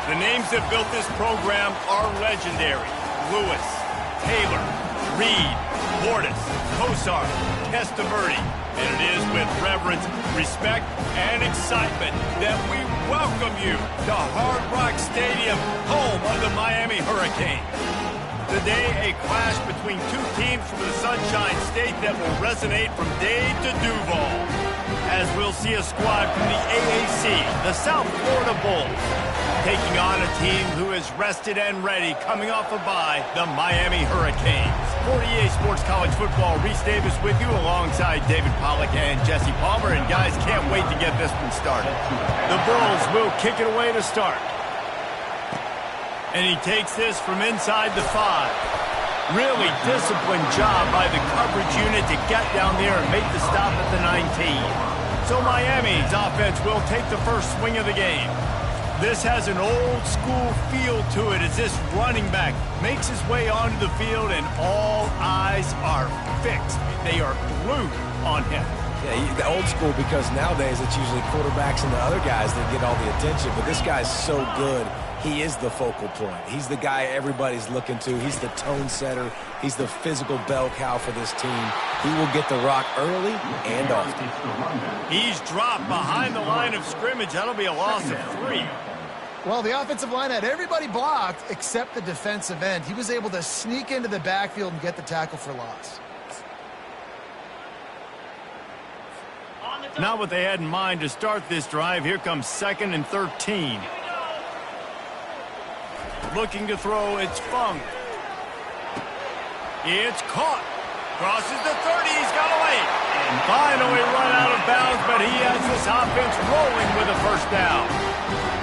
The names that built this program are legendary. Lewis, Taylor, Reed, Portis, Kosar, Testaverde. And it is with reverence, respect, and excitement that we welcome you to Hard Rock Stadium, home of the Miami Hurricanes. Today, a clash between two teams from the Sunshine State that will resonate from Dade to Duval, as we'll see a squad from the AAC, the South Florida Bulls, taking on a team who is rested and ready, coming off a bye, the Miami Hurricanes. For EA Sports College Football, Reese Davis with you alongside David Pollack and Jesse Palmer. And guys, can't wait to get this one started. The Bulls will kick it away to start. And he takes this from inside the 5. Really disciplined job by the coverage unit to get down there and make the stop at the 19. So Miami's offense will take the first swing of the game. This has an old-school feel to it as this running back makes his way onto the field and all eyes are fixed. They are glued on him. Yeah, the old school, because nowadays it's usually quarterbacks and the other guys that get all the attention. But this guy's so good. He is the focal point. He's the guy everybody's looking to. He's the tone setter. He's the physical bell cow for this team. He will get the rock early and often. He's dropped behind the line of scrimmage. That'll be a loss of 3. Well, the offensive line had everybody blocked except the defensive end. He was able to sneak into the backfield and get the tackle for loss. Not what they had in mind to start this drive. Here comes 2nd and 13. Looking to throw, it's Funk. It's caught. Crosses the 30, he's got away. And finally run out of bounds, but he has this offense rolling with a first down.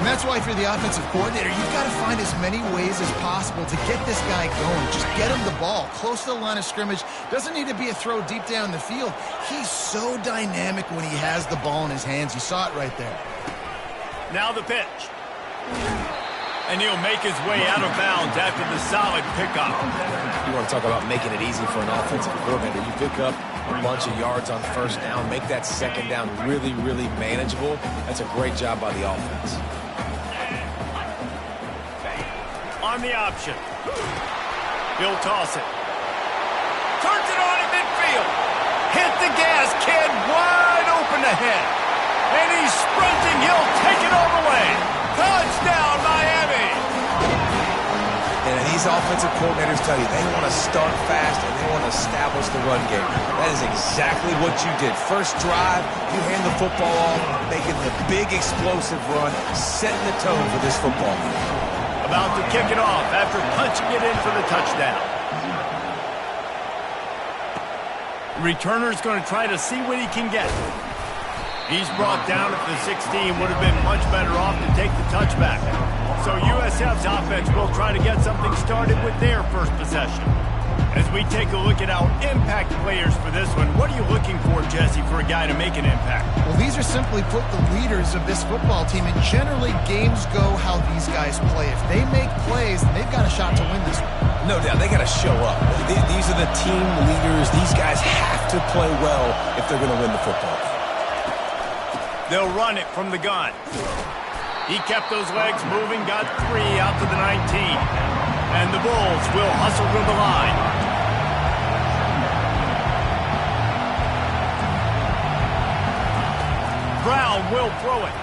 And that's why, if you're the offensive coordinator, you've got to find as many ways as possible to get this guy going. Just get him the ball close to the line of scrimmage. Doesn't need to be a throw deep down the field. He's so dynamic when he has the ball in his hands. You saw it right there. Now the pitch. And he'll make his way out of bounds after the solid pickup. You want to talk about making it easy for an offensive coordinator. You pick up a bunch of yards on first down, make that second down really, really manageable. That's a great job by the offense. On the option. He'll toss it. Turns it on in midfield. Hit the gas, kid, wide open ahead. And he's sprinting. He'll take it all the way. Touchdown, Miami! And these offensive coordinators tell you they want to start fast and they want to establish the run game. That is exactly what you did. First drive, you hand the football off, making the big explosive run, setting the tone for this football game. About to kick it off after punching it in for the touchdown. Returner's going to try to see what he can get. He's brought down at the 16. Would have been much better off to take the touchback. So USF's offense will try to get something started with their first possession. As we take a look at our impact players for this one, what are you looking for, Jesse, for a guy to make an impact? Well, these are simply put the leaders of this football team, and generally games go how these guys play. If they make plays, then they've got a shot to win this one. No doubt, they got to show up. These are the team leaders. These guys have to play well if they're going to win the football game. They'll run it from the gun. He kept those legs moving, got 3 out to the 19. And the Bulls will hustle to the line. Brown will throw it.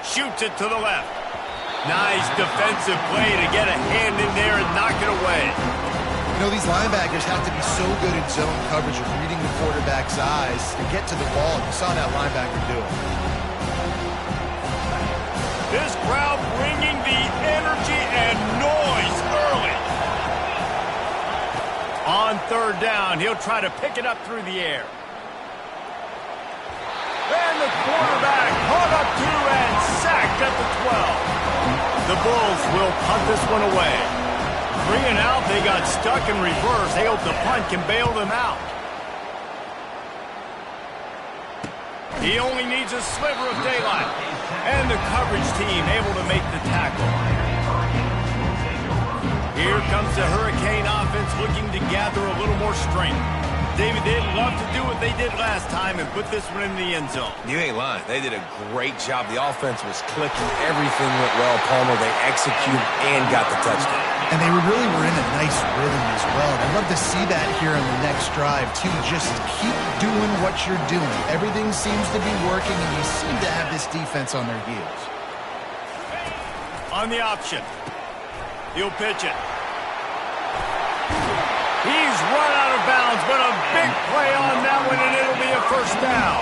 Shoots it to the left. Nice defensive play to get a hand in there and knock it away. You know, these linebackers have to be so good at zone coverage of reading the quarterback's eyes to get to the ball. You saw that linebacker do it. This crowd bringing the energy and noise early. On 3rd down, he'll try to pick it up through the air. And the quarterback caught up to and sacked at the 12. The Bulls will punt this one away. 3 and out, they got stuck in reverse. They hope the punt can bail them out. He only needs a sliver of daylight. And the coverage team able to make the tackle. Here comes the Hurricane offense looking to gather a little more strength. David, they'd love to do what they did last time and put this one in the end zone. You ain't lying. They did a great job. The offense was clicking. Everything went well. Palmer, they executed and got the touchdown. And they really were in a nice rhythm as well. I'd love to see that here on the next drive, too. Just keep doing what you're doing. Everything seems to be working, and you seem to have this defense on their heels. On the option. He'll pitch it. He's run out of bounds, but a big play on that one, and it'll be a first down.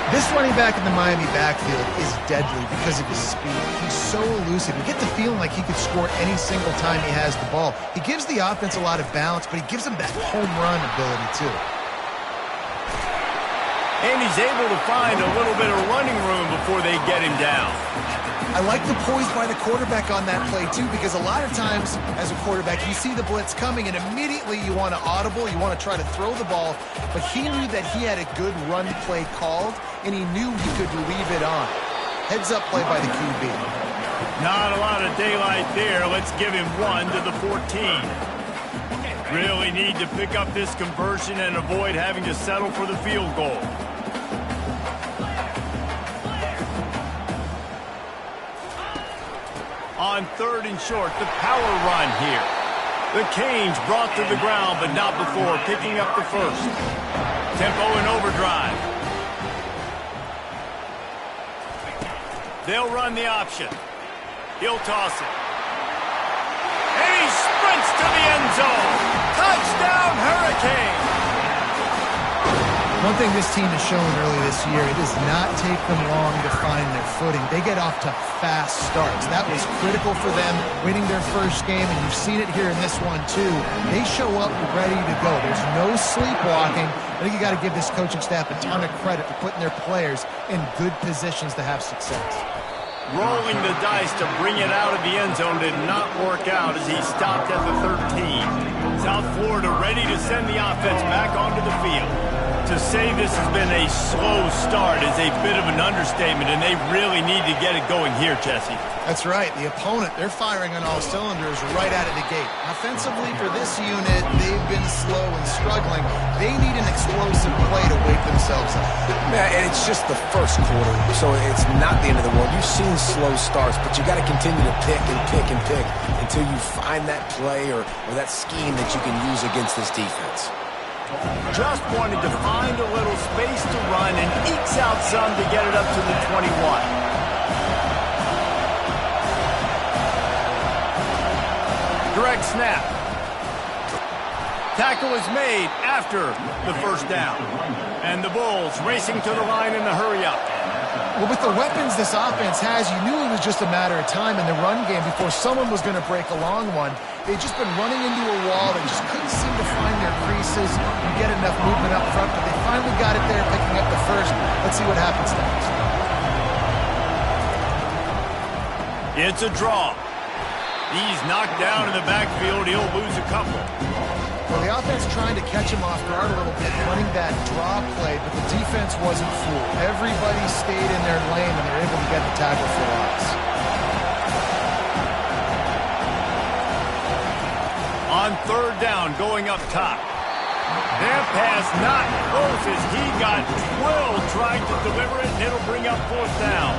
This running back in the Miami backfield is deadly because of his speed. He's so elusive. You get the feeling like he could score any single time he has the ball. He gives the offense a lot of balance, but he gives them that home run ability, too. And he's able to find a little bit of running room before they get him down. I like the poise by the quarterback on that play, too, because a lot of times as a quarterback, you see the blitz coming, and immediately you want to audible, you want to try to throw the ball, but he knew that he had a good run play called, and he knew he could leave it on. Heads-up play by the QB. Not a lot of daylight there. Let's give him 1 to the 14. Really need to pick up this conversion and avoid having to settle for the field goal. On 3rd and short, the power run here. The Canes brought to the ground, but not before picking up the first. Tempo and overdrive. They'll run the option. He'll toss it. And he sprints to the end zone. Touchdown, Hurricane! One thing this team has shown early this year, it does not take them long to find their footing. They get off to fast starts. That was critical for them winning their first game, and you've seen it here in this one too. They show up ready to go. There's no sleepwalking. I think you got to give this coaching staff a ton of credit for putting their players in good positions to have success. Rolling the dice to bring it out of the end zone did not work out as he stopped at the 13. South Florida ready to send the offense back onto the field. To say this has been a slow start is a bit of an understatement, and they really need to get it going here, Jesse. That's right. The opponent, they're firing on all cylinders right out of the gate. Offensively for this unit, they've been slow and struggling. They need an explosive play to wake themselves up. Yeah, and it's just the first quarter, so it's not the end of the world. You've seen slow starts, but you got to continue to pick and pick and pick until you find that play or that scheme that you can use against this defense. Just wanted to find a little space to run and ekes out some to get it up to the 21. Direct snap. Tackle is made after the first down. And the Bulls racing to the line in the hurry-up. Well, with the weapons this offense has, you knew it was just a matter of time in the run game before someone was going to break a long one. They'd just been running into a wall. They just couldn't seem to find their creases and get enough movement up front, but they finally got it there, picking up the first. Let's see what happens next. It's a draw. He's knocked down in the backfield. He'll lose a couple. Well, the offense trying to catch him off guard a little bit, running that draw play, but the defense wasn't fooled. Everybody stayed in their lane, and they're able to get the tackle for loss. On 3rd down, going up top. That pass not close as he got drilled trying to deliver it, and it'll bring up 4th down.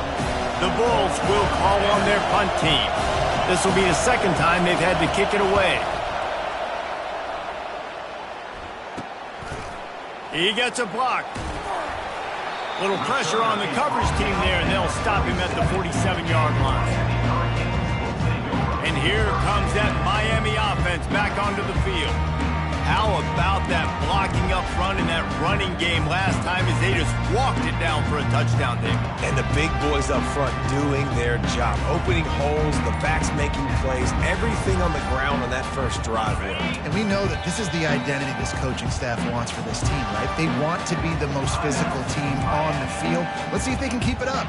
The Bulls will call on their punt team. This will be the second time they've had to kick it away. He gets a block. Little pressure on the coverage team there, and they'll stop him at the 47-yard line. And here comes that Miami offense back onto the field. How about that blocking up front in that running game last time as they just walked it down for a touchdown there? And the big boys up front doing their job. Opening holes, the backs making plays, everything on the ground on that first drive worked. And we know that this is the identity this coaching staff wants for this team, right? They want to be the most physical team on the field. Let's see if they can keep it up.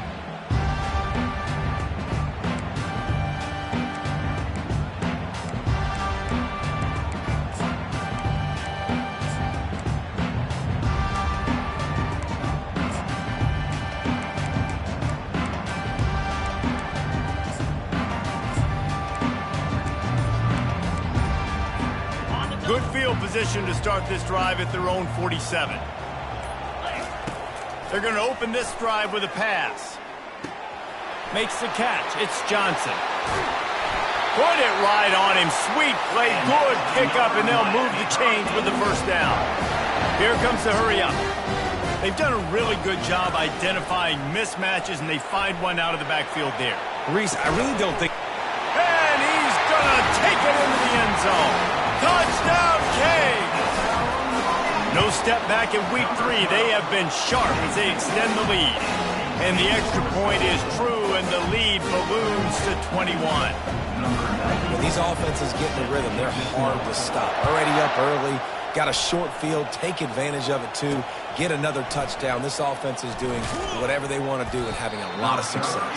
position to start this drive at their own 47. They're going to open this drive with a pass. Makes the catch. It's Johnson. Put it right on him. Sweet play. Good pickup, and they'll move the chains with the first down. Here comes the hurry-up. They've done a really good job identifying mismatches, and they find one out of the backfield there. Reese, I really don't think... And he's going to take it into the end zone. Touchdown, Canes! No step back in week 3. They have been sharp as they extend the lead. And the extra point is true, and the lead balloons to 21. When these offenses get in the rhythm, they're hard to stop. Already up early, got a short field, take advantage of it too, get another touchdown. This offense is doing whatever they want to do and having a lot of success.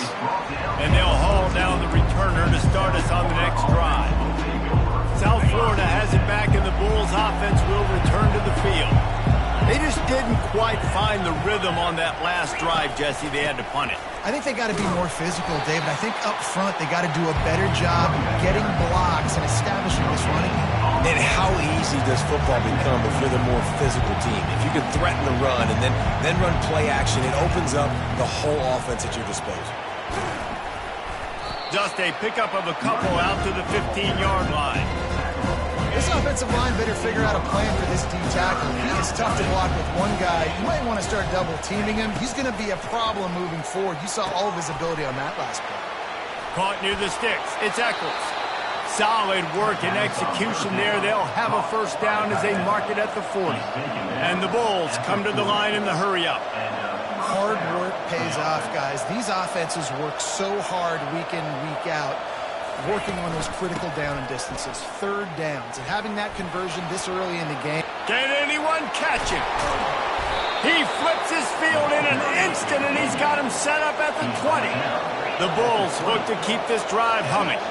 And they'll haul down the returner to start us on the next drive. South Florida has it back, and the Bulls offense will return to the field. They just didn't quite find the rhythm on that last drive, Jesse. They had to punt it. I think they got to be more physical, David. I think up front they got to do a better job getting blocks and establishing this running game. And how easy does football become if you're the more physical team? If you can threaten the run and then run play action, it opens up the whole offense at your disposal. Just a pickup of a couple out to the 15-yard line. This offensive line better figure out a plan for this D tackle. He is tough to block with one guy. You might want to start double-teaming him. He's going to be a problem moving forward. You saw all of his ability on that last play. Caught near the sticks. It's Eccles. Solid work and execution there. They'll have a first down as they mark it at the 40. And the Bulls come to the line in the hurry-up. Hard work pays off, guys. These offenses work so hard week in, week out, working on those critical down and distances, third downs, and having that conversion this early in the game. Can anyone catch him? He flips his field in an instant, and he's got him set up at the 20. The Bulls look to keep this drive humming.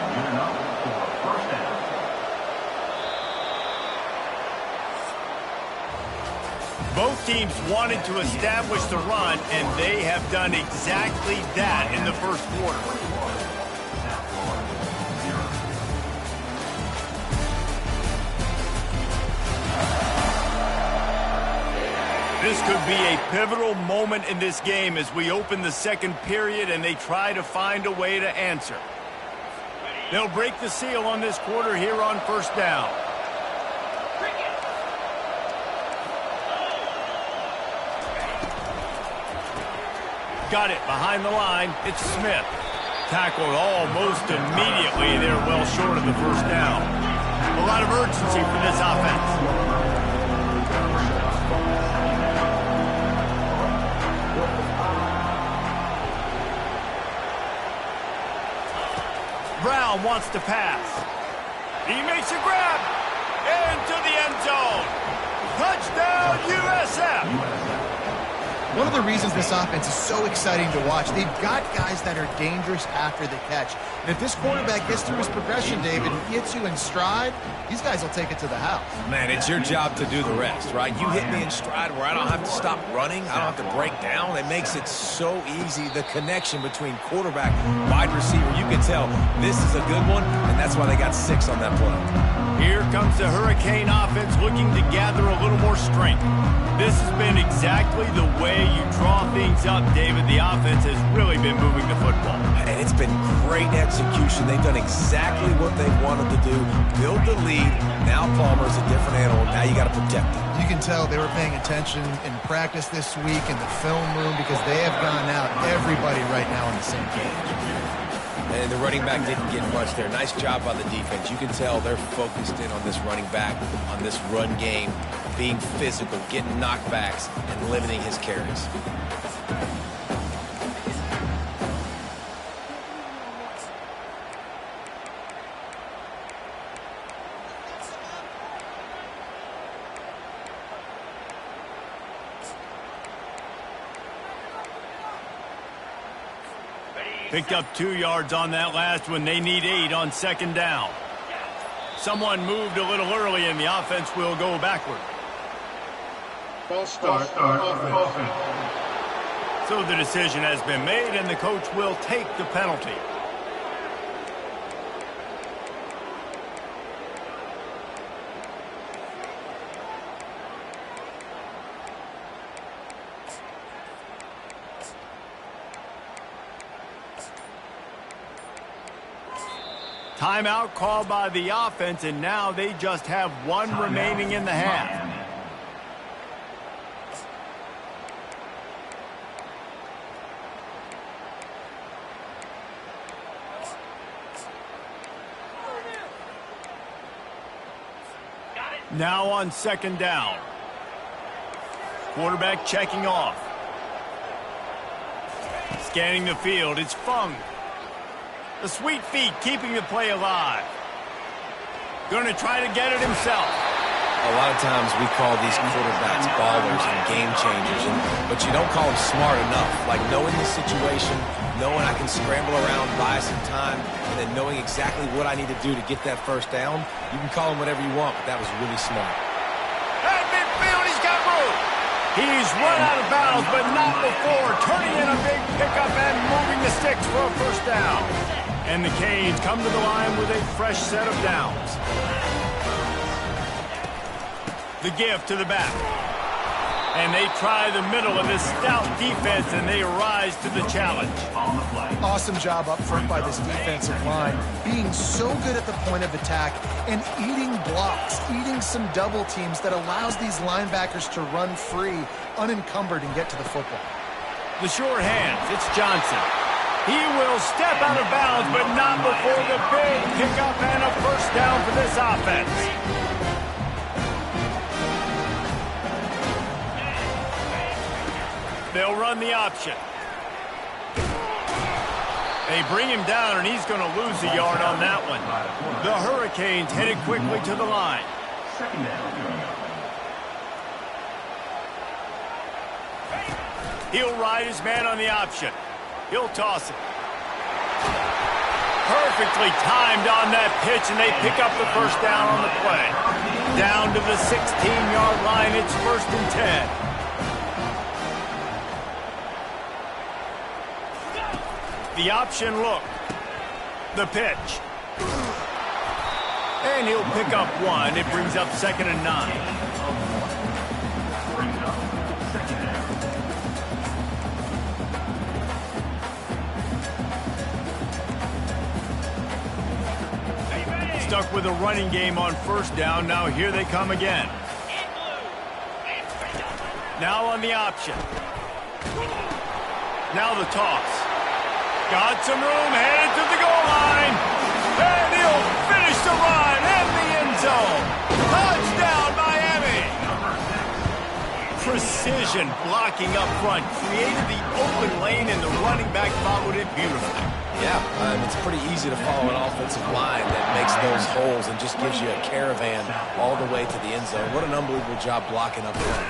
Both teams wanted to establish the run, and they have done exactly that in the first quarter. This could be a pivotal moment in this game as we open the second period and they try to find a way to answer. They'll break the seal on this quarter here on first down. Got it behind the line. It's Smith. Tackled almost immediately. They're well short of the first down. A lot of urgency for this offense. Brown wants to pass. He makes a grab. Into the end zone. Touchdown, USF. One of the reasons this offense is so exciting to watch, they've got guys that are dangerous after the catch. And if this quarterback gets through his progression, David, and hits you in stride, these guys will take it to the house. Man, it's your job to do the rest, right? You hit me in stride where I don't have to stop running. I don't have to break down. It makes it so easy, the connection between quarterback, wide receiver. You can tell this is a good one, and that's why they got 6 on that play. Here comes the Hurricane offense looking to gather a little more strength. This has been exactly the way you draw things up, David. The offense has really been moving the football. And it's been great execution. They've done exactly what they wanted to do. Build the lead. Now Palmer's a different animal. Now you got to protect him. You can tell they were paying attention in practice this week in the film room because they have gone out, everybody right now on the same page. And the running back didn't get much there. Nice job by the defense. You can tell they're focused in on this running back, on this run game, being physical, getting knockbacks, and limiting his carries. Picked up 2 yards on that last one. They need 8 on second down. Someone moved a little early, and the offense will go backward. False start offense. So the decision has been made, and the coach will take the penalty. Timeout called by the offense, and now they just have one remaining in the half. Now on second down. Quarterback checking off. Scanning the field, it's Fung. The sweet feet keeping the play alive. Going to try to get it himself. A lot of times we call these quarterbacks ballers and game changers, but you don't call them smart enough. Like knowing the situation, knowing I can scramble around, buy some time, and then knowing exactly what I need to do to get that first down. You can call them whatever you want, but that was really smart. At midfield, he's got room. He's run out of bounds, but not before turning in a big pickup and moving the sticks for a first down. And the Canes come to the line with a fresh set of downs. The give to the back. And they try the middle of this stout defense, and they rise to the challenge. Awesome job up front by this defensive line, being so good at the point of attack and eating blocks, eating some double teams that allows these linebackers to run free, unencumbered, and get to the football. The short hands, it's Johnson. He will step out of bounds, but not before the big pickup and a first down for this offense. They'll run the option. They bring him down, and he's going to lose a yard on that one. The Hurricanes headed quickly to the line. He'll ride his man on the option. He'll toss it. Perfectly timed on that pitch, and they pick up the first down on the play. Down to the 16-yard line, it's 1st and 10. The option look. The pitch. And he'll pick up one. It brings up 2nd and 9. Stuck with a running game on first down. Now here they come again. Now on the option. Now the toss. Got some room, headed to the goal line. And he'll finish the run in the end zone. Touchdown, Miami. Precision blocking up front. Created the open lane, and the running back followed it beautifully. Yeah, it's pretty easy to follow an offensive line that makes those holes and just gives you a caravan all the way to the end zone. What an unbelievable job blocking up front.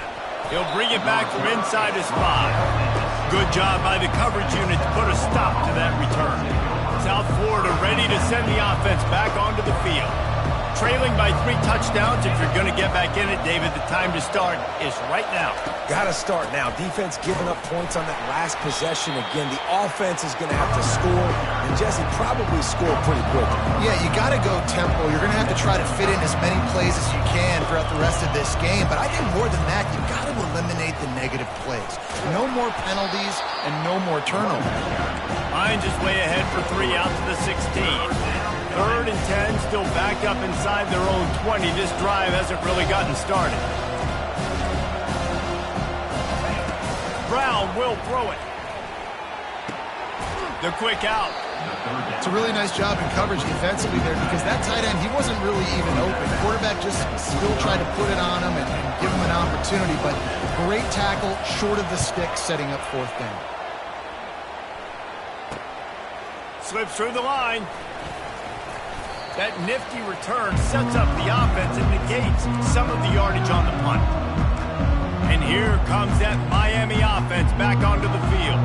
He'll bring it back from inside his 5. Good job by the coverage unit to put a stop to that return. South Florida ready to send the offense back onto the field. Trailing by 3 touchdowns. If you're going to get back in it, David, the time to start is right now. Got to start now. Defense giving up points on that last possession. Again, the offense is going to have to score, and Jesse probably score pretty quickly. Yeah, you got to go tempo. You're going to have to try to fit in as many plays as you can throughout the rest of this game. But I think more than that, you've got to eliminate the negative plays. No more penalties and no more turnovers. Hines is way ahead for 3 out to the 16. 3rd and 10, still backed up inside their own 20. This drive hasn't really gotten started. Brown will throw it. The quick out. It's a really nice job in coverage defensively there, because that tight end, he wasn't really even open. The quarterback just still tried to put it on him and give him an opportunity, but great tackle short of the stick, setting up 4th down. Slips through the line. That nifty return sets up the offense and negates some of the yardage on the punt. And here comes that Miami offense back onto the field.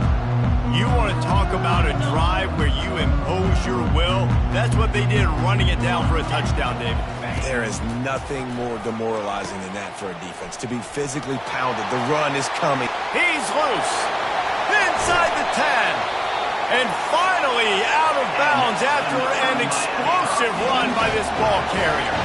You want to talk about a drive where you impose your will? That's what they did, running it down for a touchdown, David. There is nothing more demoralizing than that for a defense. To be physically pounded. The run is coming. He's loose. Inside the 10. And finally out of bounds after an explosive run by this ball carrier.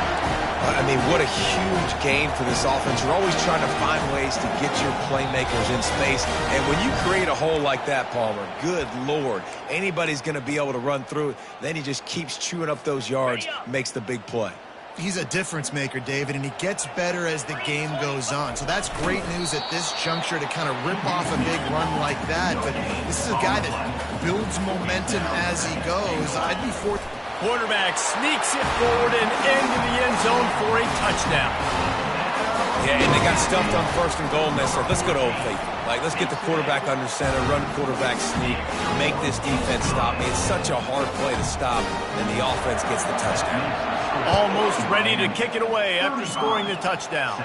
I mean, what a huge game for this offense. You're always trying to find ways to get your playmakers in space. And when you create a hole like that, Palmer, good Lord, anybody's going to be able to run through it. Then he just keeps chewing up those yards, makes the big play. He's a difference maker, David, and he gets better as the game goes on. So that's great news at this juncture to kind of rip off a big run like that. But this is a guy that builds momentum as he goes. I'd be for... Quarterback sneaks it forward and into the end zone for a touchdown. Yeah, and they got stuffed on 1st and goal, and they said, let's go to Old Faithful. Like, let's get the quarterback under center, run quarterback sneak, make this defense stop me. It's such a hard play to stop, and the offense gets the touchdown. Almost ready to kick it away after scoring the touchdown.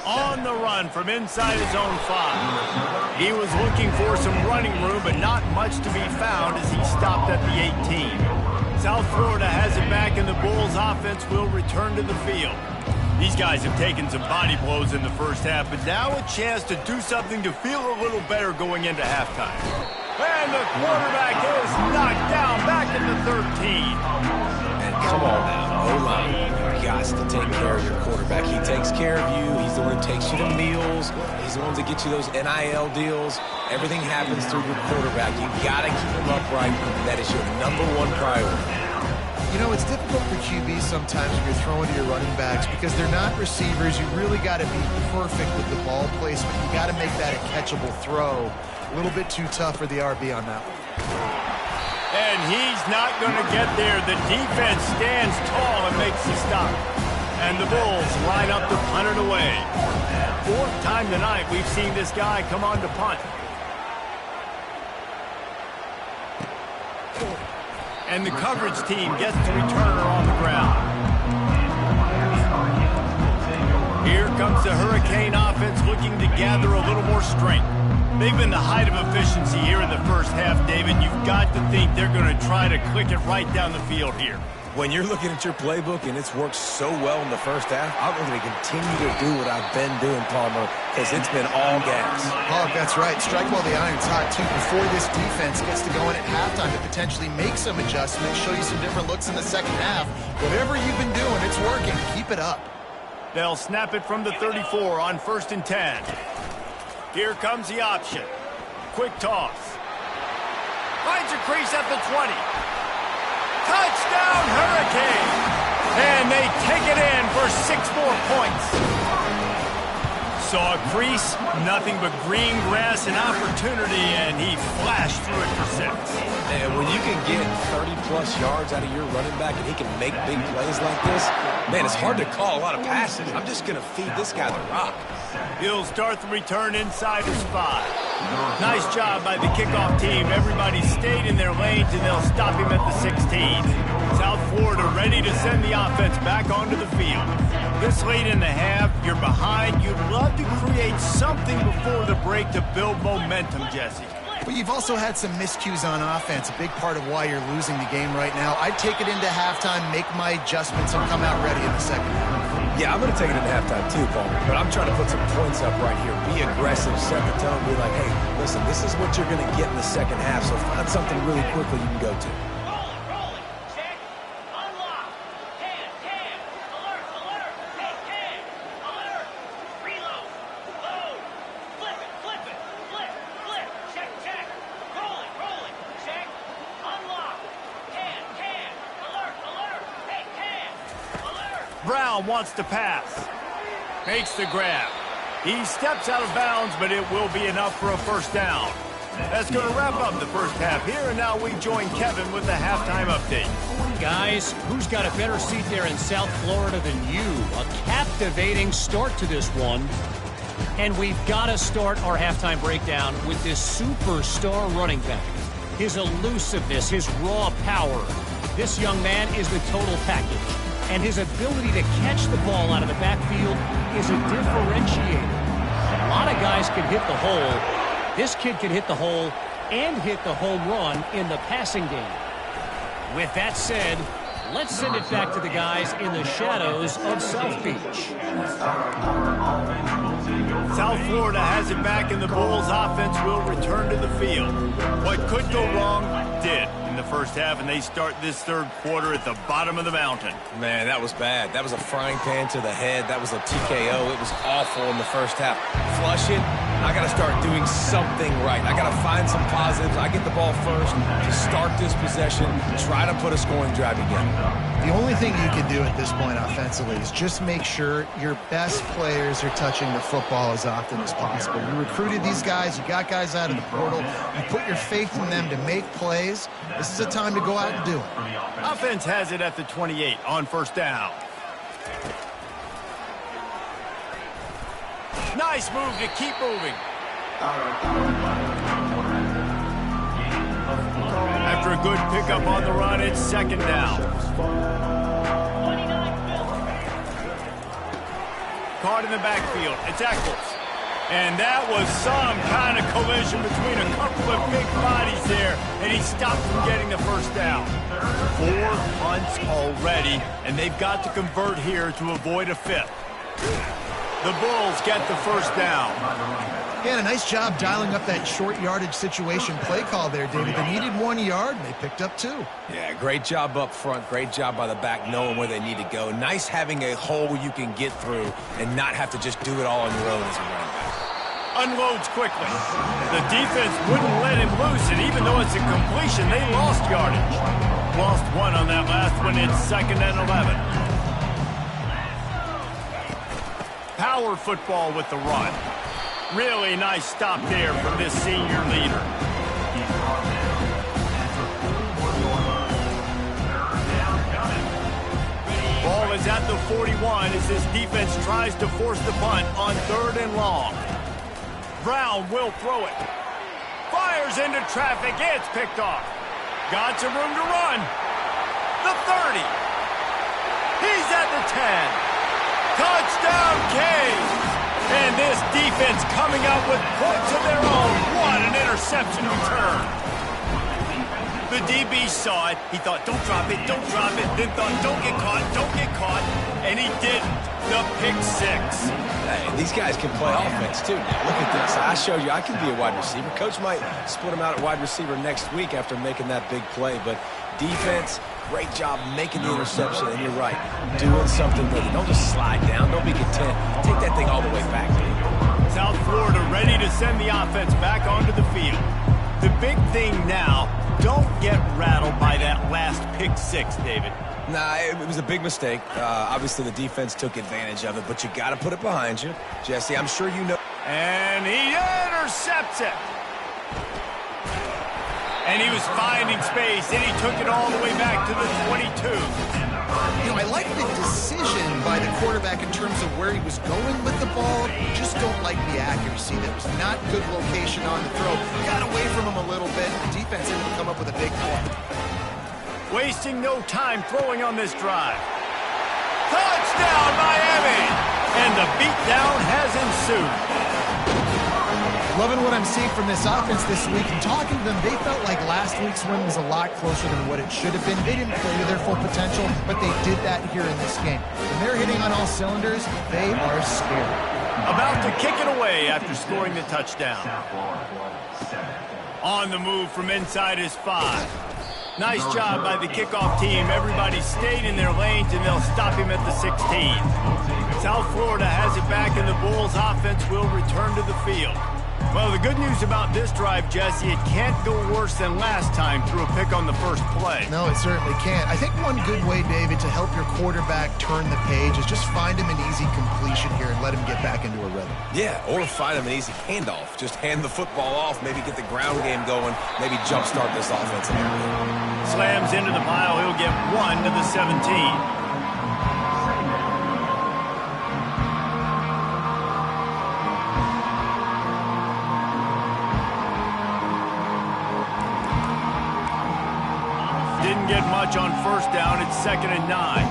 On the run from inside his own 5. He was looking for some running room, but not much to be found as he stopped at the 18. South Florida has it back, and the Bulls offense will return to the field. These guys have taken some body blows in the first half, but now a chance to do something to feel a little better going into halftime. And the quarterback is knocked down back at the 13. And come on now, O-line, you got to take care of your quarterback. He takes care of you. He's the one who takes you to meals. He's the one that gets you those NIL deals. Everything happens through your quarterback. You got to keep him upright. That is your #1 priority. You know, it's difficult for QBs sometimes when you're throwing to your running backs because they're not receivers. You really got to be perfect with the ball placement. You got to make that a catchable throw. A little bit too tough for the RB on that one. And he's not going to get there. The defense stands tall and makes the stop. And the Bulls line up to punt it away. 4th time tonight we've seen this guy come on to punt. And the coverage team gets the returner on the ground. Here comes the Hurricane offense looking to gather a little more strength. They've been the height of efficiency here in the first half, David. You've got to think they're going to try to click it right down the field here. When you're looking at your playbook and it's worked so well in the first half, I'm going to continue to do what I've been doing, Palmer, because it's been all gas. Oh, that's right. Strike while the iron's hot, too, before this defense gets to go in at halftime to potentially make some adjustments, show you some different looks in the second half. Whatever you've been doing, it's working. Keep it up. They'll snap it from the 34 on 1st and 10. Here comes the option. Quick toss. Finds a crease at the 20. Touchdown, Hurricane! And they take it in for 6 more points. Saw a crease, nothing but green grass and opportunity, and he flashed through it for 6. And when you can get 30-plus yards out of your running back and he can make big plays like this, man, it's hard to call a lot of passes. I'm just going to feed this guy the rock. He'll start the return inside his 5. Nice job by the kickoff team. Everybody stayed in their lanes, and they'll stop him at the 16. South Florida ready to send the offense back onto the field. This late in the half, you're behind. You'd love to create something before the break to build momentum, Jesse. But you've also had some miscues on offense, a big part of why you're losing the game right now. I'd take it into halftime, make my adjustments, and come out ready in the second half. Yeah, I'm going to take it into halftime too, Palmer, but I'm trying to put some points up right here. Be aggressive, set the tone, be like, hey, listen, this is what you're going to get in the second half, so find something really quickly you can go to. Brown wants to pass. Makes the grab. He steps out of bounds, but it will be enough for a 1st down. That's going to wrap up the first half here, and now we join Kevin with the halftime update. Guys, who's got a better seat there in South Florida than you? A captivating start to this one. And we've got to start our halftime breakdown with this superstar running back. His elusiveness, his raw power. This young man is the total package. And his ability to catch the ball out of the backfield is a differentiator. A lot of guys can hit the hole. This kid can hit the hole and hit the home run in the passing game. With that said, let's send it back to the guys in the shadows of South Beach. South Florida has it back, and the Bulls offense will return to the field. What could go wrong did in the first half, and they start this third quarter at the bottom of the mountain. Man, that was bad. That was a frying pan to the head. That was a TKO. It was awful in the first half. Flush it. I got to start doing something right. I got to find some positives. I get the ball first to start this possession, try to put a scoring drive again. The only thing you can do at this point offensively is just make sure your best players are touching the football as often as possible. You recruited these guys. You got guys out of the portal. You put your faith in them to make plays. This is a time to go out and do it. Offense has it at the 28 on first down. Nice move to keep moving. After a good pickup on the run, it's second down. Caught in the backfield. It's Eccles. And that was some kind of collision between a couple of big bodies there, and he stopped from getting the first down. 4 punts already, and they've got to convert here to avoid a fifth. The Bulls get the first down. Yeah, a nice job dialing up that short yardage situation play call there, David. They needed 1 yard, and they picked up 2. Yeah, great job up front. Great job by the back knowing where they need to go. Nice having a hole you can get through and not have to just do it all on your own as a running back. Unloads quickly. The defense wouldn't let him loose, and even though it's a completion, they lost yardage. Lost 1 on that last one. It's second and 11. Power football with the run. Really nice stop there from this senior leader. Ball is at the 41 as this defense tries to force the punt on 3rd and long. Brown will throw it. Fires into traffic. It's picked off. Got some room to run. The 30. He's at the 10. Touchdown, Canes. And this defense coming out with points of their own. What an interception return. The DB saw it. He thought, don't drop it, don't drop it. Then thought, don't get caught, don't get caught. And he didn't. The pick 6. Hey, these guys can play offense, too. Now, look at this. I showed you I can be a wide receiver. Coach might split him out at wide receiver next week after making that big play. But defense, great job making the interception. And you're right, doing something with it. Don't just slide down. Don't be content. Take that thing all the way back. South Florida ready to send the offense back onto the field. The big thing now, don't get rattled by that last pick 6, David. Nah, it was a big mistake. Obviously, the defense took advantage of it, but you got to put it behind you. Jesse, I'm sure you know. And he intercepts it. And he was finding space, and he took it all the way back to the 22. You know, I like the decision by the quarterback in terms of where he was going with the ball. Just don't like the accuracy. There was not good location on the throw. Got away from him a little bit. The defense able to come up with a big play. Wasting no time throwing on this drive. Touchdown, Miami! And the beatdown has ensued. Loving what I'm seeing from this offense this week. And talking to them, they felt like last week's win was a lot closer than what it should have been. They didn't play to their full potential, but they did that here in this game. When they're hitting on all cylinders, they are scary. About to kick it away after scoring the touchdown. On the move from inside his 5. Nice job by the kickoff team. Everybody stayed in their lanes, and they'll stop him at the 16. South Florida has it back, and the Bulls offense will return to the field. Well, the good news about this drive, Jesse, it can't go worse than last time through a pick on the first play. No, it certainly can't. I think one good way, David, to help your quarterback turn the page is just find him an easy completion here and let him get back into a rhythm. Yeah, or find him an easy handoff. Just hand the football off, maybe get the ground game going, maybe jumpstart this offense a little bit. Slams into the pile. He'll get 1 to the 17. Didn't get much on first down. It's 2nd and 9.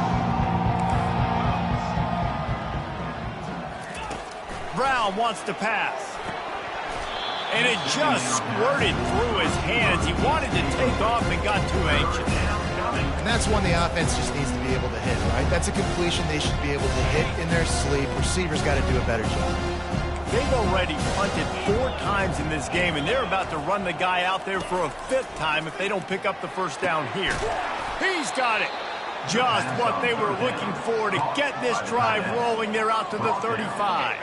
Brown wants to pass. And it just squirted through his hands. He wanted to take off and got too anxious. And that's one the offense just needs to be able to hit, right? That's a completion they should be able to hit in their sleep. Receivers got to do a better job. They've already punted 4 times in this game, and they're about to run the guy out there for a 5th time if they don't pick up the first down here. He's got it. Just what they were looking for to get this drive rolling. They're out to the 35.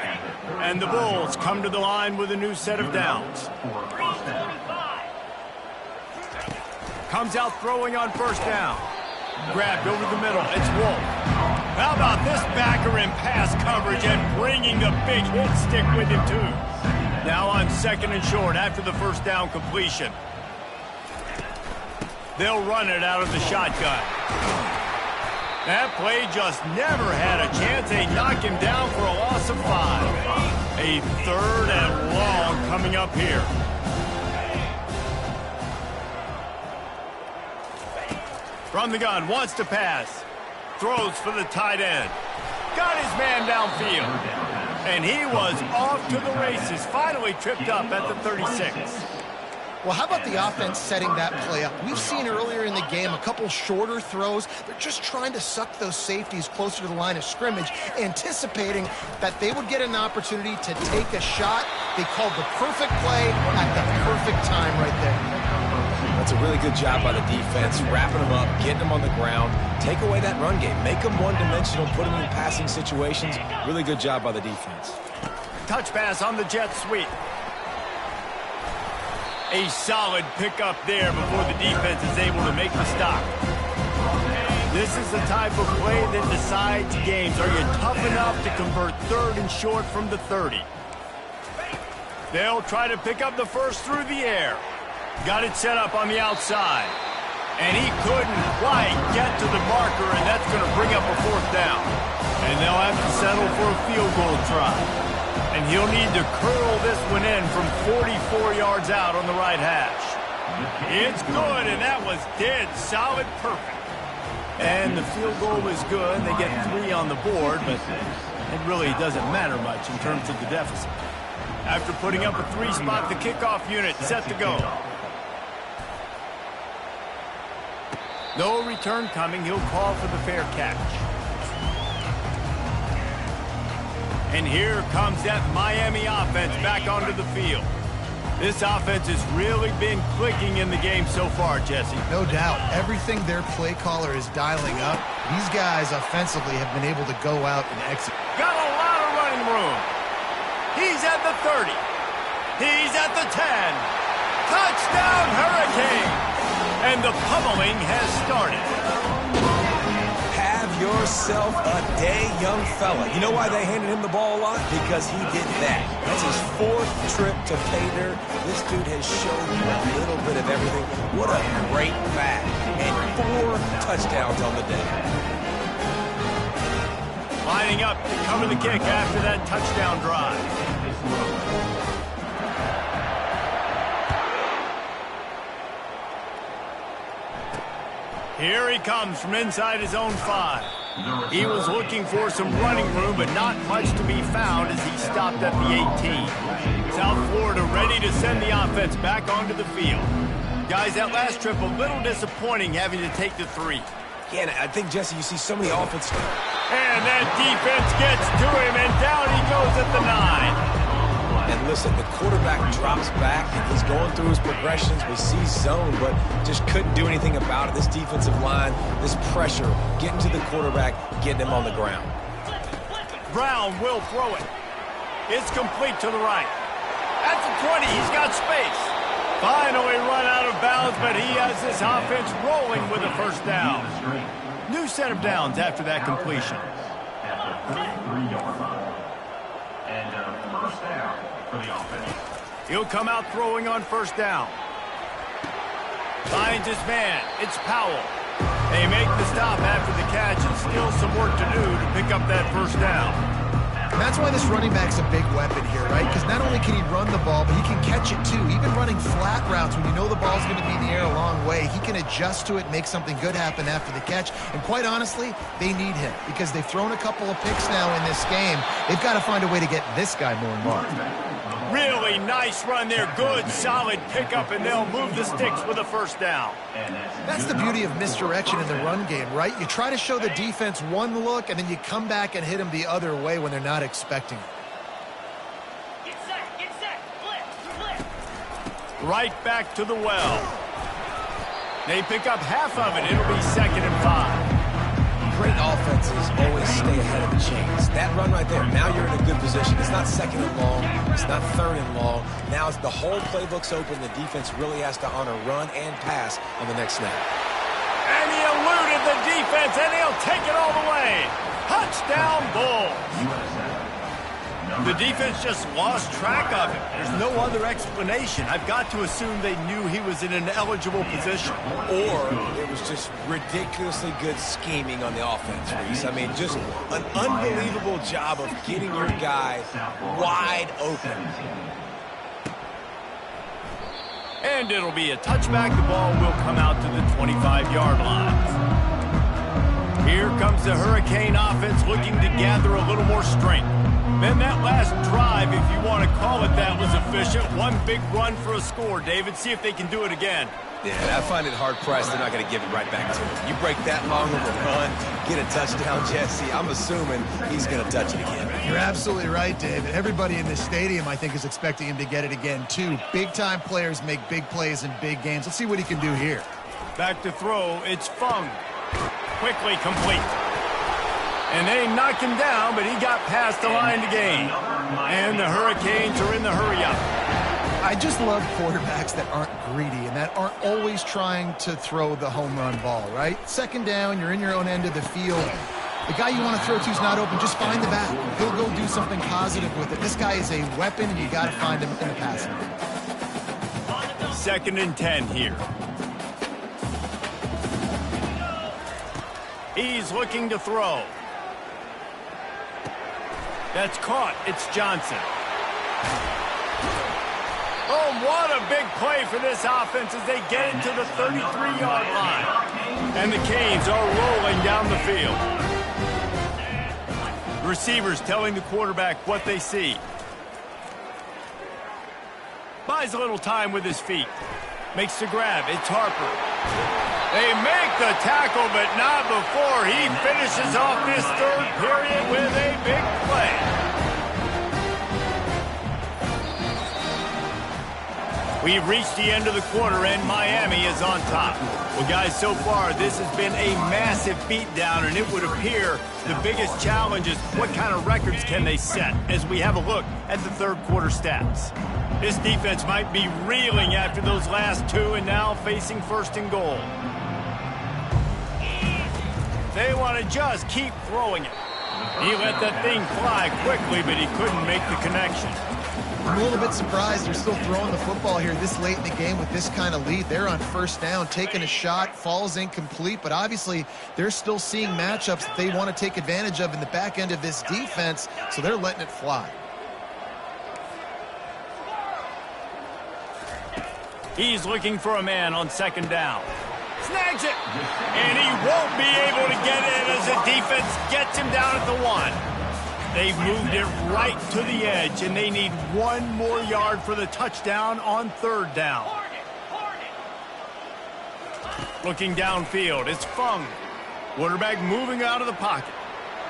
And the Bulls come to the line with a new set of downs. Comes out throwing on first down. Grabbed over the middle. It's Wolf. How about this backer in pass coverage and bringing the big hit stick with him, too. Now on 2nd and short after the first down completion. They'll run it out of the shotgun. That play just never had a chance. They knock him down for a loss of 5. A 3rd and long coming up here. From the gun, wants to pass. Throws for the tight end. Got his man downfield. And he was off to the races. Finally tripped up at the 36. Well, how about the offense setting that play up? We've seen earlier in the game a couple shorter throws. They're just trying to suck those safeties closer to the line of scrimmage, anticipating that they would get an opportunity to take a shot. They called the perfect play at the perfect time right there. That's a really good job by the defense, wrapping them up, getting them on the ground, take away that run game, make them one-dimensional, put them in passing situations. Really good job by the defense. Touch pass on the jet sweep. A solid pickup there before the defense is able to make the stop. This is the type of play that decides games. Are you tough enough to convert 3rd and short from the 30? They'll try to pick up the first through the air. Got it set up on the outside. And he couldn't quite get to the marker, and that's going to bring up a 4th down. And they'll have to settle for a field goal try. And he'll need to curl this one in from 44 yards out on the right hash. It's good, and that was dead solid perfect. And the field goal is good. They get 3 on the board, but it really doesn't matter much in terms of the deficit. After putting up a 3 spot, the kickoff unit set to go. No return coming. He'll call for the fair catch. And here comes that Miami offense back onto the field. This offense has really been clicking in the game so far, Jesse. No doubt. Everything their play caller is dialing up, these guys offensively have been able to go out and execute. Got a lot of running room. He's at the 30. He's at the 10. Touchdown, Hurricane! And the pummeling has started. Have yourself a day, young fella. You know why they handed him the ball a lot? Because he did that. That's his 4th trip to pay dirt. This dude has shown you a little bit of everything. What a great back. And 4 touchdowns on the day. Lining up to cover the kick after that touchdown drive. Here he comes from inside his own 5. He was looking for some running room, but not much to be found as he stopped at the 18. South Florida ready to send the offense back onto the field. Guys, that last trip a little disappointing having to take the 3. Yeah, and I think, Jesse, you see so many offense. And that defense gets to him, and down he goes at the 9. And listen, the quarterback drops back. He's going through his progressions. We see zone, but just couldn't do anything about it. This defensive line, this pressure, getting to the quarterback, getting him on the ground. Brown will throw it. It's complete to the right. At the 20, he's got space. Finally run out of bounds, but he has this offense rolling with a first down. New set of downs after that completion. First down for the offense. He'll come out throwing on first down. Finds his man. It's Powell. They make the stop after the catch, and still some work to do to pick up that first down. And that's why this running back's a big weapon here, right? Because not only can he run the ball, but he can catch it too. Even running flat routes when you know the ball's going to be in the air a long way, he can adjust to it, make something good happen after the catch. And quite honestly, they need him because they've thrown a couple of picks now in this game. They've got to find a way to get this guy more involved. Really nice run there. Good, solid pickup, and they'll move the sticks with a first down. That's the beauty of misdirection in the run game, right? You try to show the defense one look, and then you come back and hit them the other way when they're not expecting it. Right back to the well. They pick up half of it. It'll be 2nd and 5. Great offenses always stay ahead of the chains. That run right there, now you're in a good position. It's not 2nd and long. It's not 3rd and long. Now the whole playbook's open. The defense really has to honor run and pass on the next snap. And he eluded the defense, and he'll take it all the way. Touchdown, Bulls. The defense just lost track of him. There's no other explanation. I've got to assume they knew he was in an eligible position. Or it was just ridiculously good scheming on the offense, Reese. I mean, just an unbelievable job of getting your guy wide open. And it'll be a touchback. The ball will come out to the 25-yard line. Here comes the Hurricane offense looking to gather a little more strength. Then that last drive, if you want to call it that, was efficient. One big run for a score. David, see if they can do it again. Yeah, I find it hard-pressed. They're not going to give it right back to him. You break that long of a run, get a touchdown, Jesse, I'm assuming he's going to touch it again. You're absolutely right, David. Everybody in this stadium, I think, is expecting him to get it again, too. Big-time players make big plays in big games. Let's see what he can do here. Back to throw. It's Fung. Quickly complete. And they knocked him down, but he got past the line to gain. And the Hurricanes are in the hurry-up. I just love quarterbacks that aren't greedy and that aren't always trying to throw the home run ball, right? 2nd down, you're in your own end of the field. The guy you want to throw to is not open. Just find the back. He'll go do something positive with it. This guy is a weapon, and you got to find him in the passing game. 2nd and 10 here. He's looking to throw. That's caught. It's Johnson. Oh, what a big play for this offense as they get it to the 33-yard line. And the Canes are rolling down the field. Receivers telling the quarterback what they see. Buys a little time with his feet. Makes the grab. It's Harper. They make the tackle, but not before he finishes off this 3rd period with a big play. We've reached the end of the quarter, and Miami is on top. Well, guys, so far, this has been a massive beatdown, and it would appear the biggest challenge is what kind of records can they set as we have a look at the 3rd quarter stats. This defense might be reeling after those last 2 and now facing 1st and goal. They want to just keep throwing it. He let that thing fly quickly, but he couldn't make the connection. I'm a little bit surprised they're still throwing the football here this late in the game with this kind of lead. They're on 1st down, taking a shot, falls incomplete, but obviously they're still seeing matchups that they want to take advantage of in the back end of this defense, so they're letting it fly. He's looking for a man on 2nd down. Snags it, and he won't be able to get it as the defense gets him down at the 1. They've moved it right to the edge, and they need 1 more yard for the touchdown on 3rd down. Looking downfield, it's Fung. Quarterback moving out of the pocket.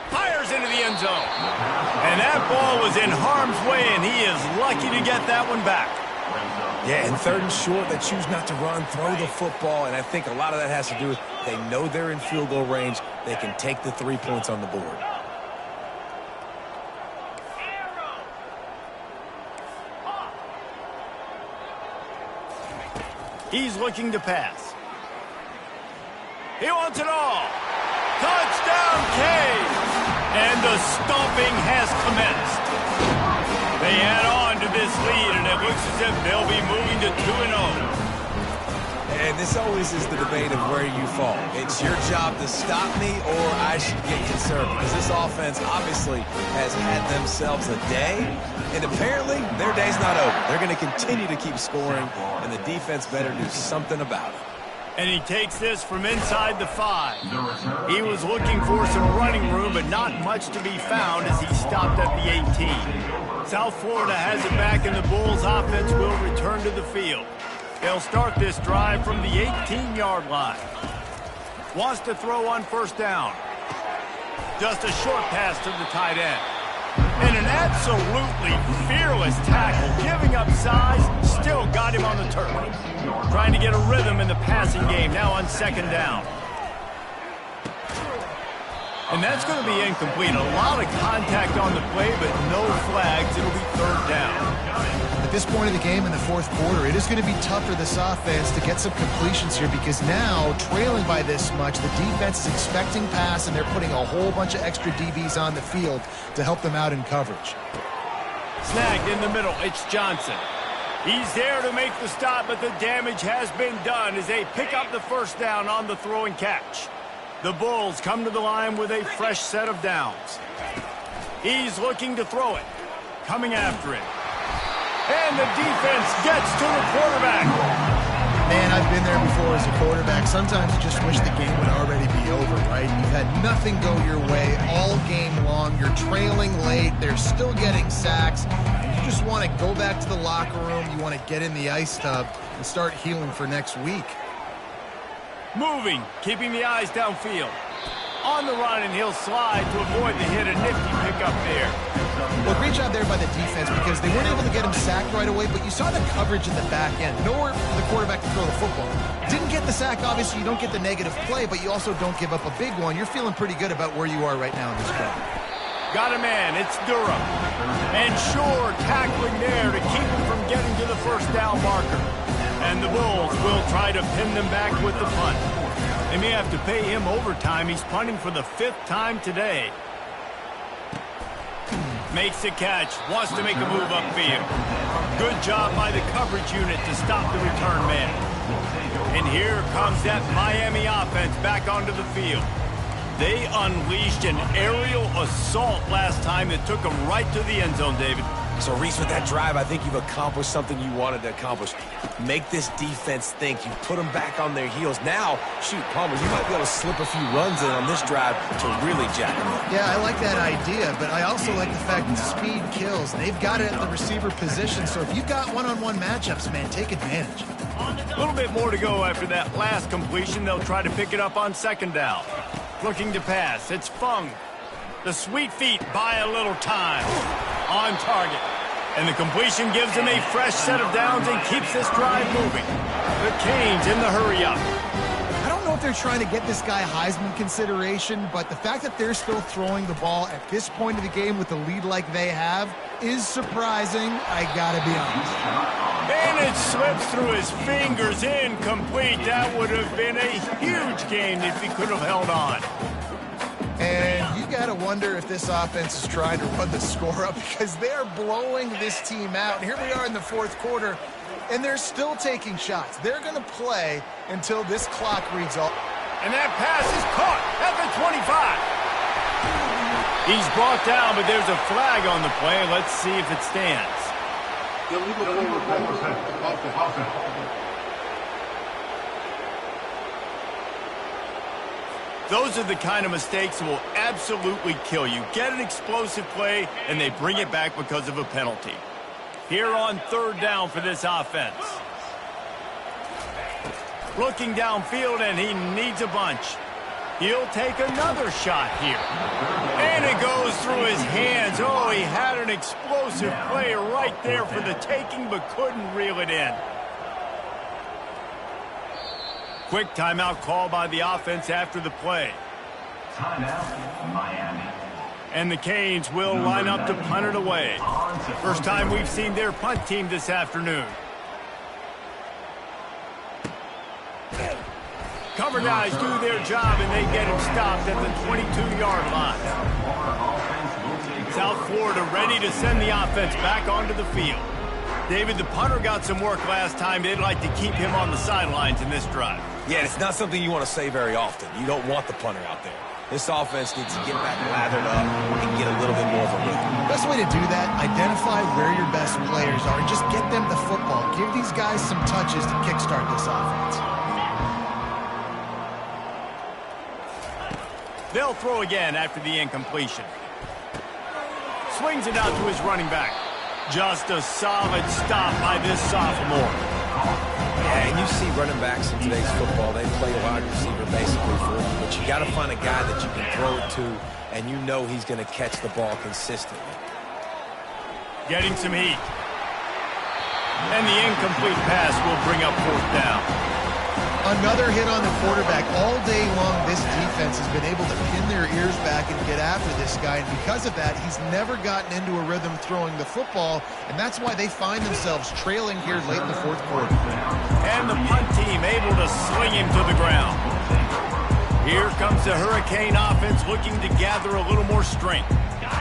Fires into the end zone. And that ball was in harm's way, and he is lucky to get that one back. Yeah, and 3rd and short, they choose not to run, throw the football, and I think a lot of that has to do with they know they're in field goal range. They can take the 3 points on the board. He's looking to pass. He wants it all. Touchdown, Canes! And the stomping has commenced. They add on to this lead, and it looks as if they'll be moving to 2-0. And this always is the debate of where you fall. It's your job to stop me, or I should get conservative. Because this offense obviously has had themselves a day, and apparently their day's not over. They're going to continue to keep scoring, and the defense better do something about it. And he takes this from inside the 5. He was looking for some running room, but not much to be found as he stopped at the 18. South Florida has it back, and the Bulls offense will return to the field. They'll start this drive from the 18-yard line. Wants to throw on 1st down. Just a short pass to the tight end. And an absolutely fearless tackle, giving up size, still got him on the turf. Trying to get a rhythm in the passing game, now on second down. And that's going to be incomplete. A lot of contact on the play, but no flags. It'll be third down. At this point of the game in the fourth quarter, it is going to be tough for this offense to get some completions here because now, trailing by this much, the defense is expecting pass, and they're putting a whole bunch of extra DBs on the field to help them out in coverage. Snagged in the middle. It's Johnson. He's there to make the stop, but the damage has been done as they pick up the first down on the throw and catch. The Bulls come to the line with a fresh set of downs. He's looking to throw it. Coming after him. And the defense gets to the quarterback. Man, I've been there before as a quarterback. Sometimes you just wish the game would already be over, right? You've had nothing go your way all game long. You're trailing late. They're still getting sacks. You just want to go back to the locker room. You want to get in the ice tub and start healing for next week. Moving, keeping the eyes downfield. On the run, and he'll slide to avoid the hit. A nifty pickup there. Well, great job there by the defense because they weren't able to get him sacked right away, but you saw the coverage in the back end. Nowhere for the quarterback to throw the football. Didn't get the sack, obviously. You don't get the negative play, but you also don't give up a big one. You're feeling pretty good about where you are right now in this drive. Got a man. It's Durham. And sure, tackling there to keep him from getting to the first down marker. And the Bulls will try to pin them back with the punt. They may have to pay him overtime. He's punting for the 5th time today. Makes the catch. Wants to make a move upfield. Good job by the coverage unit to stop the return man. And here comes that Miami offense back onto the field. They unleashed an aerial assault last time that took them right to the end zone, David. So, Reese, with that drive, I think you've accomplished something you wanted to accomplish. Make this defense think. You put them back on their heels. Now, shoot, Palmer, you might be able to slip a few runs in on this drive to really jack them up. Yeah, I like that idea, but I also like the fact that speed kills. They've got it at the receiver position, so if you've got one-on-one matchups, man, take advantage. A little bit more to go after that last completion. They'll try to pick it up on second down. Looking to pass. It's Fung. The sweet feet buy a little time. On target. And the completion gives him a fresh set of downs and keeps this drive moving. The Canes in the hurry-up. I don't know if they're trying to get this guy Heisman consideration, but the fact that they're still throwing the ball at this point of the game with the lead like they have is surprising, I gotta be honest. And it slips through his fingers, incomplete. That would have been a huge gain if he could have held on. And you got to wonder if this offense is trying to run the score up because they're blowing this team out. And here we are in the fourth quarter, and they're still taking shots. They're going to play until this clock reads off. And that pass is caught at the 25. He's brought down, but there's a flag on the play. Let's see if it stands. Those are the kind of mistakes that will absolutely kill you. Get an explosive play, and they bring it back because of a penalty. Here on third down for this offense. Looking downfield, and he needs a bunch. He'll take another shot here. And it goes through his hands. Oh, he had an explosive play right there for the taking, but couldn't reel it in. Quick timeout call by the offense after the play. Timeout, Miami. And the Canes will line up to punt it away. First time we've seen their punt team this afternoon. Cover guys do their job, and they get him stopped at the 22-yard line. South Florida ready to send the offense back onto the field. David, the punter got some work last time. They'd like to keep him on the sidelines in this drive. Yeah, it's not something you want to say very often. You don't want the punter out there. This offense needs to get back lathered up and get a little bit more of a rhythm. Best way to do that, identify where your best players are and just get them the football. Give these guys some touches to kickstart this offense. They'll throw again after the incompletion. Swings it out to his running back. Just a solid stop by this sophomore. Yeah, and you see running backs in today's football, they play a wide receiver basically for you, but you got to find a guy that you can throw it to, and you know he's going to catch the ball consistently. Getting some heat. And the incomplete pass will bring up 4th down. Another hit on the quarterback. All day long, this defense has been able to pin their ears back and get after this guy. And because of that, he's never gotten into a rhythm throwing the football. And that's why they find themselves trailing here late in the 4th quarter. And the punt team able to sling him to the ground. Here comes the Hurricane offense looking to gather a little more strength.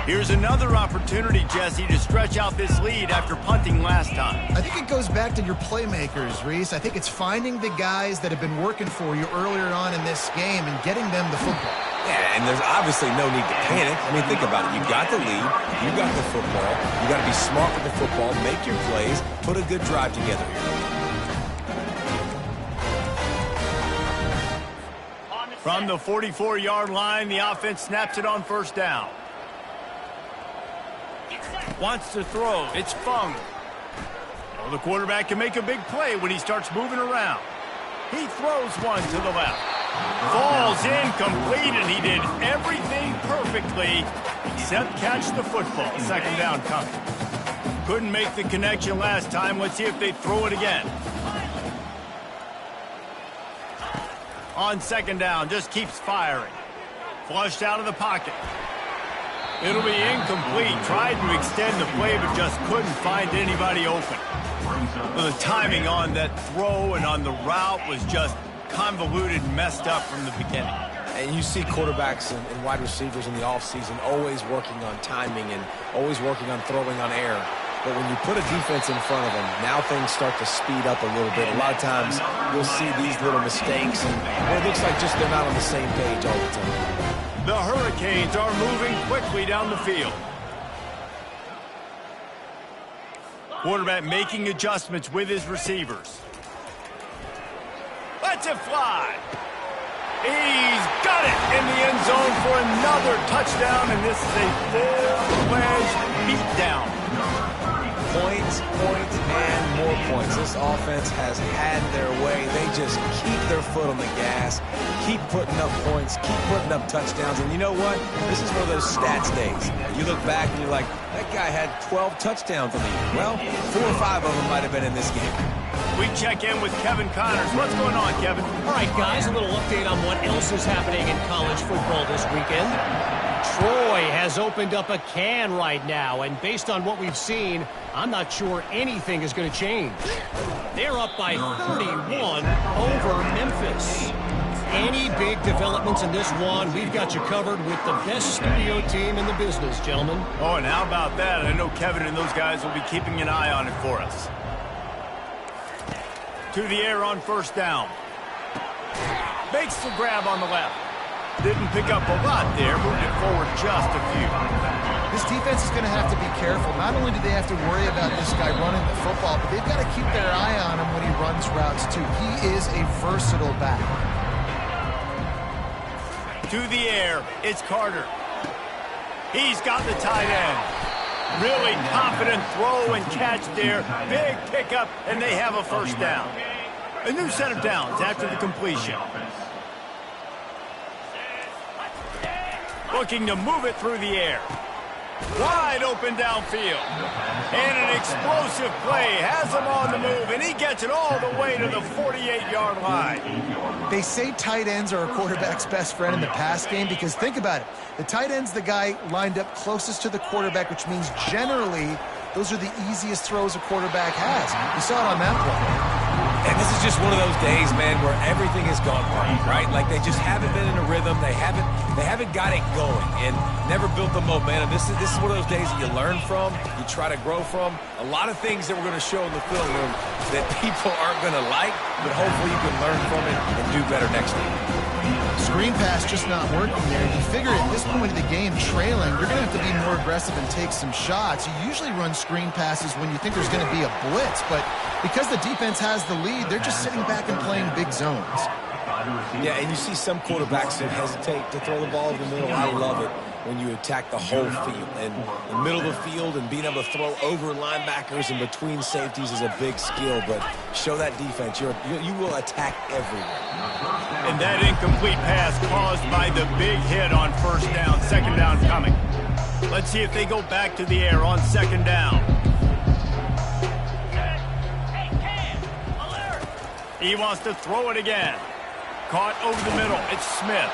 Here's another opportunity, Jesse, to stretch out this lead after punting last time. I think it goes back to your playmakers, Reese. I think it's finding the guys that have been working for you earlier on in this game and getting them the football. Yeah, and there's obviously no need to panic. I mean, think about it. You got the lead. You got the football. You got to be smart with the football, make your plays, put a good drive together here. From the 44-yard line, the offense snaps it on 1st down. Wants to throw. It's Fung. Well, the quarterback can make a big play when he starts moving around. He throws one to the left. Falls incomplete, and he did everything perfectly except catch the football. 2nd down coming. Couldn't make the connection last time. Let's see if they throw it again. On 2nd down, just keeps firing. Flushed out of the pocket. It'll be incomplete. Tried to extend the play, but just couldn't find anybody open. The timing on that throw and on the route was just convoluted, messed up from the beginning. And you see quarterbacks and wide receivers in the offseason always working on timing and always working on throwing on air. But when you put a defense in front of them, now things start to speed up a little bit. A lot of times you'll see these little mistakes, and it looks like just they're not on the same page all the time. The Hurricanes are moving quickly down the field. Quarterback making adjustments with his receivers. Lets it fly. He's got it in the end zone for another touchdown, and this is a full-fledged beatdown. Points, and more points. This offense has had their way. They just keep their foot on the gas, keep putting up points, keep putting up touchdowns. And you know what? This is one of those stats days. You look back and you're like, that guy had 12 touchdowns on the year. Well, 4 or 5 of them might have been in this game. We check in with Kevin Connors. What's going on, Kevin? All right, guys, a little update on what else is happening in college football this weekend. Troy has opened up a can right now, and based on what we've seen, I'm not sure anything is going to change. They're up by 31 over Memphis. Any big developments in this one, we've got you covered with the best studio team in the business, gentlemen. Oh, and how about that? I know Kevin and those guys will be keeping an eye on it for us. To the air on 1st down. Makes the grab on the left. Didn't pick up a lot there, moved it forward just a few. This defense is going to have to be careful. Not only do they have to worry about this guy running the football, but they've got to keep their eye on him when he runs routes, too. He is a versatile back. To the air, it's Carter. He's got the tight end. Really confident throw and catch there. Big pickup, and they have a 1st down. A new set of downs after the completion. Looking to move it through the air. Wide open downfield. And an explosive play has him on the move, and he gets it all the way to the 48-yard line. They say tight ends are a quarterback's best friend in the pass game because think about it. The tight end's the guy lined up closest to the quarterback, which means generally those are the easiest throws a quarterback has. You saw it on that play. And this is just one of those days, man, where everything has gone wrong, right? Like they just haven't been in a rhythm. They haven't got it going and never built the momentum. This is one of those days that you learn from, you try to grow from. A lot of things that we're going to show in the film room that people aren't going to like, but hopefully you can learn from it and do better next time. Screen pass just not working there. You figure at this point of the game, trailing, you're going to have to be more aggressive and take some shots. You usually run screen passes when you think there's going to be a blitz, but because the defense has the lead, they're just sitting back and playing big zones. Yeah, and you see some quarterbacks that hesitate to throw the ball in the middle. I love it when you attack the whole field. And the middle of the field and being able to throw over linebackers and between safeties is a big skill. But show that defense. You will attack everywhere. And that incomplete pass caused by the big hit on 1st down. 2nd down coming. Let's see if they go back to the air on 2nd down. He wants to throw it again. Caught over the middle. It's Smith.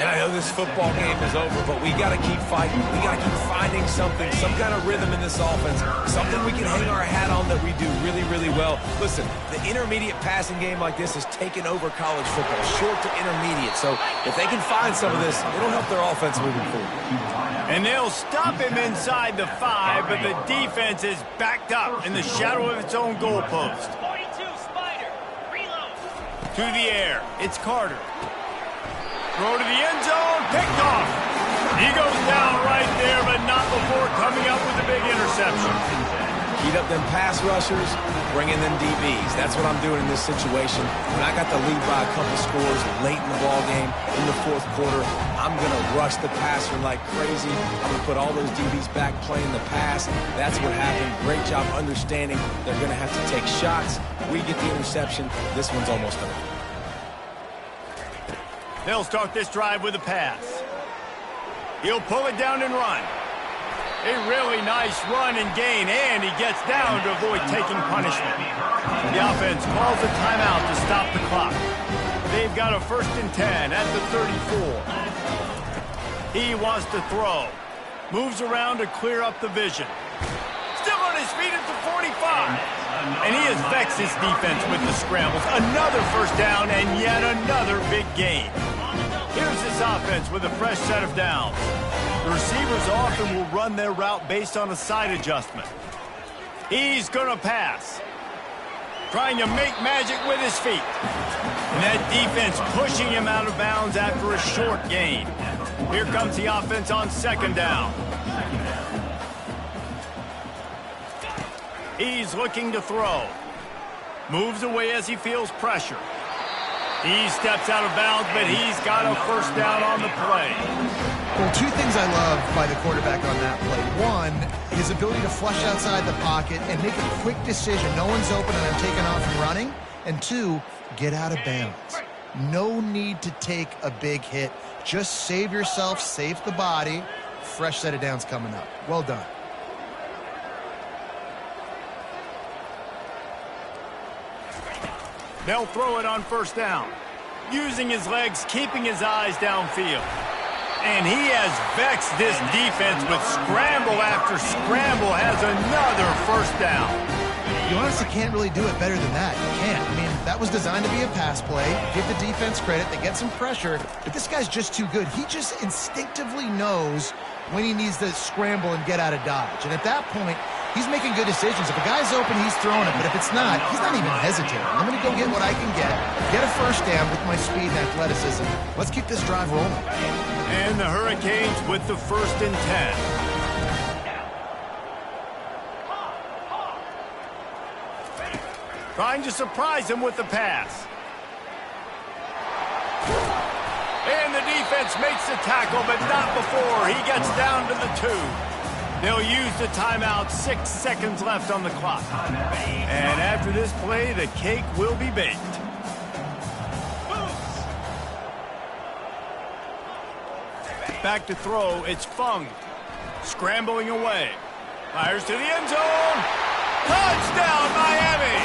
And I know this football game is over, but we got to keep fighting. We got to keep finding something, some kind of rhythm in this offense, something we can hang our hat on that we do really, really well. Listen, the intermediate passing game like this has taken over college football, short to intermediate. So if they can find some of this, it'll help their offense moving forward. And they'll stop him inside the 5, but the defense is backed up in the shadow of its own goalpost. 42 Spider, reload. To the air, it's Carter. Throw to the end zone, picked off. He goes down right there, but not before coming up with a big interception. Heat up them pass rushers, bring in them DBs. That's what I'm doing in this situation. When I got the lead by a couple scores late in the ball game, in the fourth quarter, I'm going to rush the passer like crazy. I'm going to put all those DBs back playing the pass. That's what happened. Great job understanding they're going to have to take shots. We get the interception. This one's almost done. They'll start this drive with a pass. He'll pull it down and run. A really nice run and gain, and he gets down to avoid taking punishment. The offense calls a timeout to stop the clock. They've got a 1st and 10 at the 34. He wants to throw. Moves around to clear up the vision. Still on his feet at the 45. And he has vexed his defense with the scrambles. Another 1st down and yet another big gain. Here's this offense with a fresh set of downs. The receivers often will run their route based on a side adjustment. He's going to pass. Trying to make magic with his feet. And that defense pushing him out of bounds after a short gain. Here comes the offense on 2nd down. He's looking to throw. Moves away as he feels pressure. He steps out of bounds, but he's got a 1st down on the play. Well, 2 things I love by the quarterback on that play. 1, his ability to flush outside the pocket and make a quick decision. No one's open and I'm taking off and running. And 2, get out of bounds. No need to take a big hit. Just save yourself, save the body. Fresh set of downs coming up. Well done. They'll throw it on 1st down. Using his legs, keeping his eyes downfield. And he has vexed this defense with scramble after scramble. Has another 1st down. You honestly can't really do it better than that. You can't. I mean, that was designed to be a pass play. Give the defense credit. They get some pressure. But this guy's just too good. He just instinctively knows when he needs to scramble and get out of dodge. And at that point, he's making good decisions. If a guy's open, he's throwing it. But if it's not, he's not even hesitating. I'm going to go get what I can get a 1st down with my speed and athleticism. Let's keep this drive rolling. And the Hurricanes with the 1st and 10. Trying to surprise him with the pass. And the defense makes the tackle, but not before he gets down to the 2. They'll use the timeout. 6 seconds left on the clock. And after this play, the cake will be baked. Back to throw, it's Fung. Scrambling away. Fires to the end zone. Touchdown, Miami!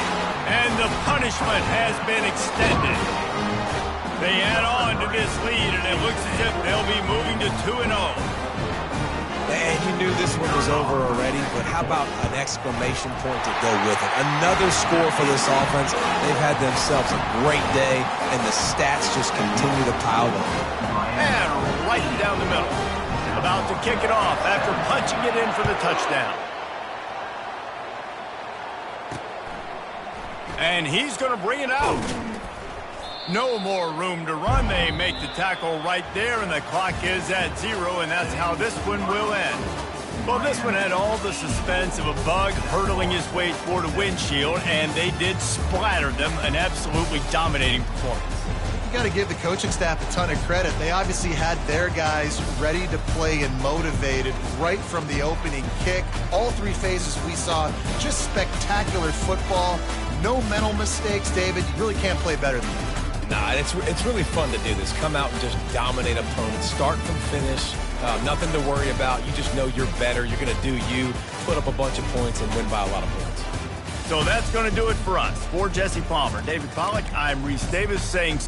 And the punishment has been extended. They add on to this lead, and it looks as if they'll be moving to 2-0. And you knew this one was over already, but how about an exclamation point to go with it? Another score for this offense. They've had themselves a great day, and the stats just continue to pile up. And right down the middle. About to kick it off after punching it in for the touchdown. And he's going to bring it out. No more room to run. They make the tackle right there, and the clock is at 0, and that's how this one will end. Well, this one had all the suspense of a bug hurtling his way toward a windshield, and they did splatter them. An absolutely dominating performance. You got to give the coaching staff a ton of credit. They obviously had their guys ready to play and motivated right from the opening kick. All 3 phases we saw, just spectacular football. No mental mistakes, David. You really can't play better than that. Nah, it's really fun to do this. Come out and just dominate opponents, start from finish. Nothing to worry about. You just know you're better. You're going to do you, put up a bunch of points, and win by a lot of points. So that's going to do it for us. For Jesse Palmer, David Pollack, I'm Reese Davis saying...